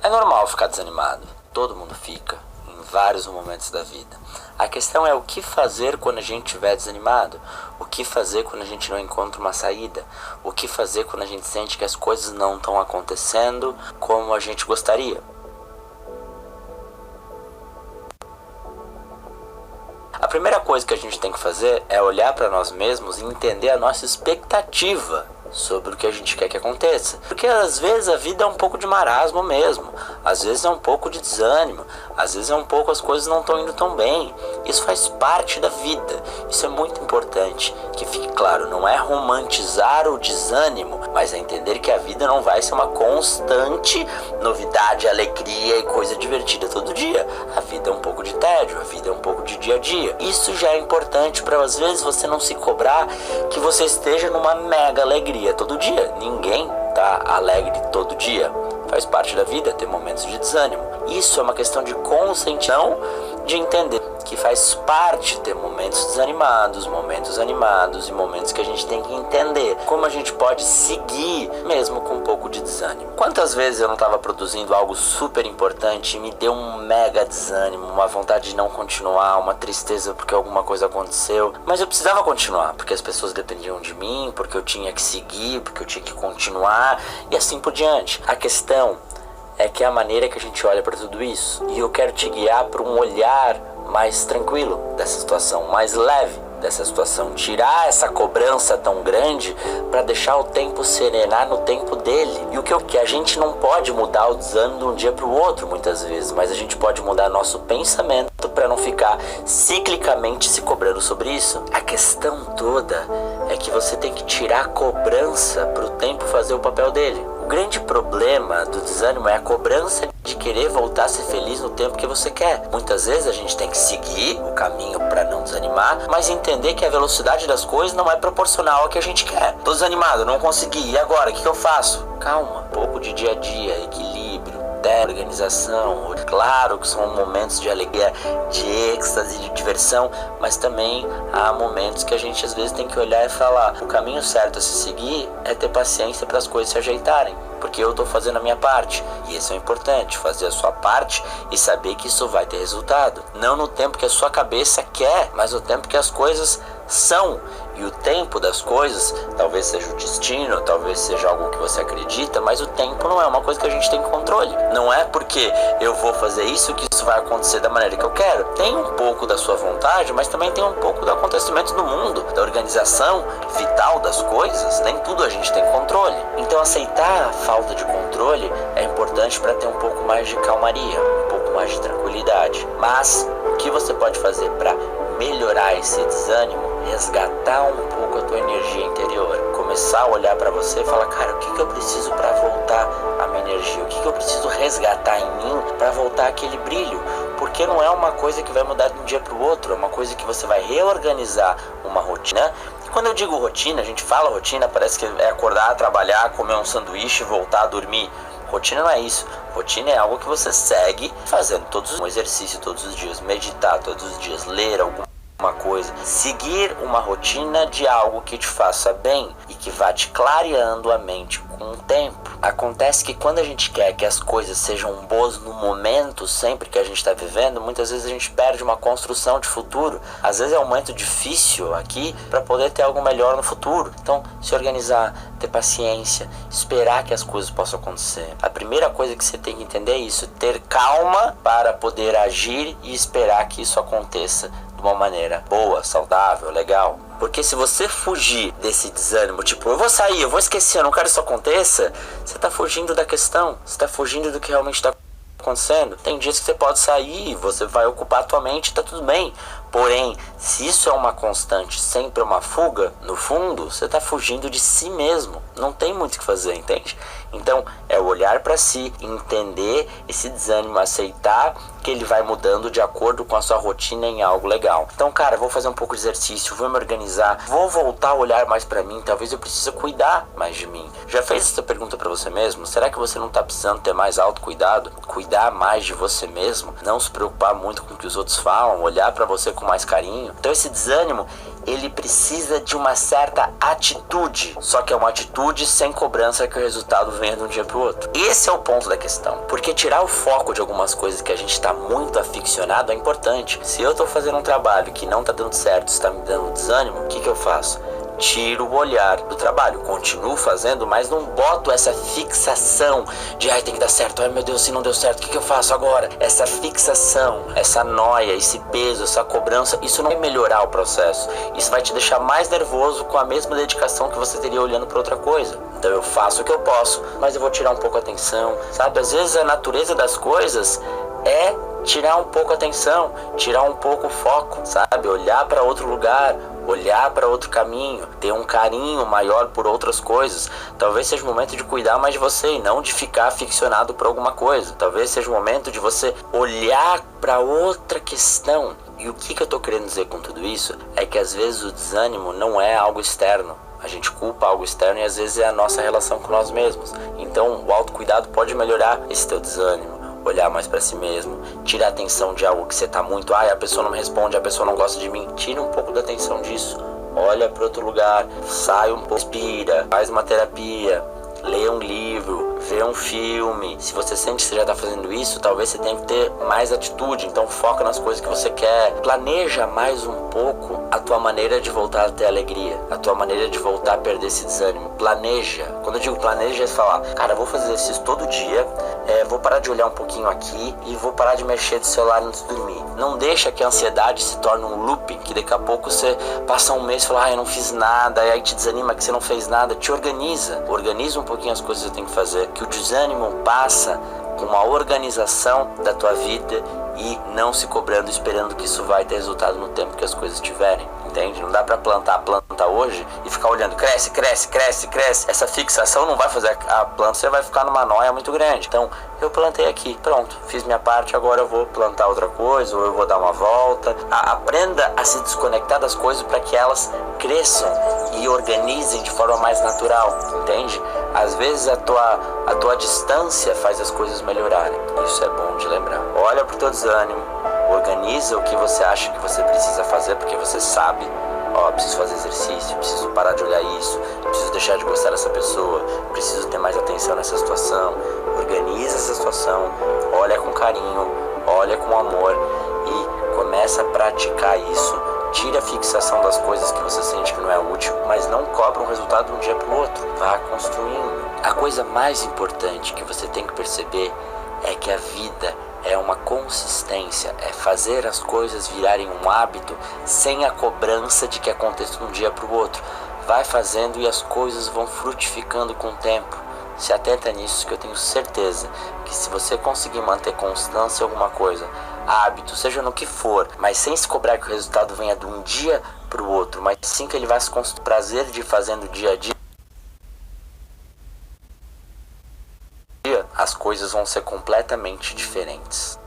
É normal ficar desanimado, todo mundo fica, em vários momentos da vida. A questão é o que fazer quando a gente estiver desanimado, o que fazer quando a gente não encontra uma saída, o que fazer quando a gente sente que as coisas não estão acontecendo como a gente gostaria. A primeira coisa que a gente tem que fazer é olhar para nós mesmos e entender a nossa expectativa sobre o que a gente quer que aconteça. Porque às vezes a vida é um pouco de marasmo mesmo, às vezes é um pouco de desânimo, às vezes é um pouco as coisas não estão indo tão bem. Isso faz parte da vida, isso é muito importante que fique claro, não é romantizar o desânimo, mas é entender que a vida não vai ser uma constante novidade, alegria e coisa divertida todo dia. A vida é um pouco de tédio, a vida é um pouco de dia a dia. Isso já é importante para às vezes você não se cobrar que você esteja numa mega alegria todo dia. Ninguém tá alegre todo dia. Faz parte da vida ter momentos de desânimo. Isso é uma questão de conscientização, de entender que faz parte ter momentos desanimados, momentos animados e momentos que a gente tem que entender como a gente pode seguir mesmo com um pouco de desânimo. Quantas vezes eu não estava produzindo algo super importante e me deu um mega desânimo, uma vontade de não continuar, uma tristeza porque alguma coisa aconteceu, mas eu precisava continuar porque as pessoas dependiam de mim, porque eu tinha que seguir, porque eu tinha que continuar e assim por diante. A questão é que é a maneira que a gente olha para tudo isso, e eu quero te guiar para um olhar mais tranquilo dessa situação, mais leve dessa situação, tirar essa cobrança tão grande para deixar o tempo serenar no tempo dele. E o que a gente não pode mudar o desânimo de um dia para o outro muitas vezes, mas a gente pode mudar nosso pensamento para não ficar ciclicamente se cobrando sobre isso. A questão toda é que você tem que tirar a cobrança para o tempo fazer o papel dele. O grande problema do desânimo é a cobrança de querer voltar a ser feliz no tempo que você quer. Muitas vezes a gente tem que seguir o caminho para não desanimar, mas entender que a velocidade das coisas não é proporcional ao que a gente quer. Tô desanimado, não consegui, e agora? O que eu faço? Calma, um pouco de dia a dia, equilíbrio, organização. Claro que são momentos de alegria, de êxtase, de diversão, mas também há momentos que a gente às vezes tem que olhar e falar, o caminho certo a se seguir é ter paciência para as coisas se ajeitarem, porque eu estou fazendo a minha parte, e isso é importante, fazer a sua parte e saber que isso vai ter resultado, não no tempo que a sua cabeça quer, mas no tempo que as coisas são. E o tempo das coisas talvez seja o destino, talvez seja algo que você acredita, mas o tempo não é uma coisa que a gente tem controle. Não é porque eu vou fazer isso que isso vai acontecer da maneira que eu quero. Tem um pouco da sua vontade, mas também tem um pouco do acontecimento do mundo, da organização vital das coisas. Nem tudo a gente tem controle. Então aceitar a falta de controle é importante para ter um pouco mais de calmaria, um pouco mais de tranquilidade. Mas o que você pode fazer para melhorar esse desânimo? Resgatar um pouco a tua energia interior, começar a olhar para você e falar, cara, o que eu preciso para voltar a minha energia, o que eu preciso resgatar em mim para voltar aquele brilho, porque não é uma coisa que vai mudar de um dia para o outro, é uma coisa que você vai reorganizar uma rotina. E quando eu digo rotina, a gente fala rotina, parece que é acordar, trabalhar, comer um sanduíche, voltar a dormir. Rotina não é isso. Rotina é algo que você segue fazendo um exercício todos os dias, meditar todos os dias, ler alguma coisa, seguir uma rotina de algo que te faça bem e que vá te clareando a mente com o tempo. Acontece que quando a gente quer que as coisas sejam boas no momento, sempre que a gente está vivendo, muitas vezes a gente perde uma construção de futuro. Às vezes é um momento difícil aqui para poder ter algo melhor no futuro. Então, se organizar, ter paciência, esperar que as coisas possam acontecer. A primeira coisa que você tem que entender é isso, ter calma para poder agir e esperar que isso aconteça de uma maneira boa, saudável, legal. Porque se você fugir desse desânimo, tipo, eu vou sair, eu vou esquecer, eu não quero que isso aconteça, você está fugindo da questão, você está fugindo do que realmente está acontecendo. Tem dias que você pode sair, você vai ocupar a tua mente, tá tudo bem. Porém, se isso é uma constante, sempre uma fuga, no fundo, você está fugindo de si mesmo. Não tem muito o que fazer, entende? Então, é olhar para si, entender esse desânimo, aceitar que ele vai mudando de acordo com a sua rotina em algo legal. Então, cara, vou fazer um pouco de exercício, vou me organizar, vou voltar a olhar mais para mim, talvez eu precise cuidar mais de mim. Já fez essa pergunta para você mesmo? Será que você não está precisando ter mais autocuidado? Cuidar mais de você mesmo? Não se preocupar muito com o que os outros falam? Olhar para você com mais carinho? Então, esse desânimo, ele precisa de uma certa atitude, só que é uma atitude sem cobrança que o resultado venha de um dia para o outro. Esse é o ponto da questão, porque tirar o foco de algumas coisas que a gente está muito aficionado é importante. Se eu estou fazendo um trabalho que não está dando certo, está me dando desânimo, o que eu faço? Tiro o olhar do trabalho, continuo fazendo, mas não boto essa fixação de ai, tem que dar certo, ai meu Deus, se não deu certo, o que eu faço agora? Essa fixação, essa noia, esse peso, essa cobrança, isso não vai melhorar o processo, isso vai te deixar mais nervoso com a mesma dedicação que você teria olhando para outra coisa. Então eu faço o que eu posso, mas eu vou tirar um pouco a atenção, sabe? Às vezes a natureza das coisas é tirar um pouco a atenção, tirar um pouco o foco, sabe? Olhar para outro lugar, olhar para outro caminho, ter um carinho maior por outras coisas. Talvez seja o momento de cuidar mais de você e não de ficar aficionado por alguma coisa. Talvez seja o momento de você olhar para outra questão. E o que eu tô querendo dizer com tudo isso é que às vezes o desânimo não é algo externo. A gente culpa algo externo e às vezes é a nossa relação com nós mesmos. Então o autocuidado pode melhorar esse teu desânimo. Olhar mais pra si mesmo, tirar a atenção de algo que você tá muito, a pessoa não me responde, a pessoa não gosta de mim, tira um pouco da atenção disso, olha para outro lugar, sai um pouco, respira, faz uma terapia, lê um livro, vê um filme. Se você sente que você já tá fazendo isso, talvez você tenha que ter mais atitude, então foca nas coisas que você quer, planeja mais um pouco a tua maneira de voltar a ter alegria, a tua maneira de voltar a perder esse desânimo. Planeja, quando eu digo planeja é falar, cara, eu vou fazer exercício todo dia, vou parar de olhar um pouquinho aqui e vou parar de mexer do celular antes de dormir. Não deixa que a ansiedade se torne um looping, que daqui a pouco você passa um mês e fala, eu não fiz nada, e aí te desanima que você não fez nada. Te organiza um pouquinho as coisas que você tem que fazer, que o desânimo passa com uma organização da tua vida e não se cobrando, esperando que isso vai ter resultado no tempo que as coisas tiverem, entende? Não dá pra plantar a planta hoje e ficar olhando, cresce. Essa fixação não vai fazer a planta, você vai ficar numa noia muito grande. Então, eu plantei aqui, pronto, fiz minha parte, agora eu vou plantar outra coisa, ou eu vou dar uma volta. Aprenda a se desconectar das coisas para que elas cresçam e organizem de forma mais natural, entende? Às vezes a tua distância faz as coisas melhorarem. Isso é bom de lembrar. Olha pro teu desânimo, organiza o que você acha que você precisa fazer, porque você sabe, preciso fazer exercício, preciso parar de olhar isso, preciso deixar de gostar dessa pessoa, preciso ter mais atenção nessa situação. Organiza essa situação, olha com carinho, olha com amor e começa a praticar isso. Tira a fixação das coisas que você sente que não é útil, mas não cobra um resultado de um dia para o outro. Vá construindo. A coisa mais importante que você tem que perceber é que a vida é uma consistência, é fazer as coisas virarem um hábito sem a cobrança de que aconteça de um dia para o outro. Vai fazendo e as coisas vão frutificando com o tempo. Se atenta nisso, que eu tenho certeza que se você conseguir manter constância em alguma coisa, hábito, seja no que for, mas sem se cobrar que o resultado venha de um dia para o outro, mas sim que ele vai se construir prazer de fazendo dia a dia, as coisas vão ser completamente diferentes.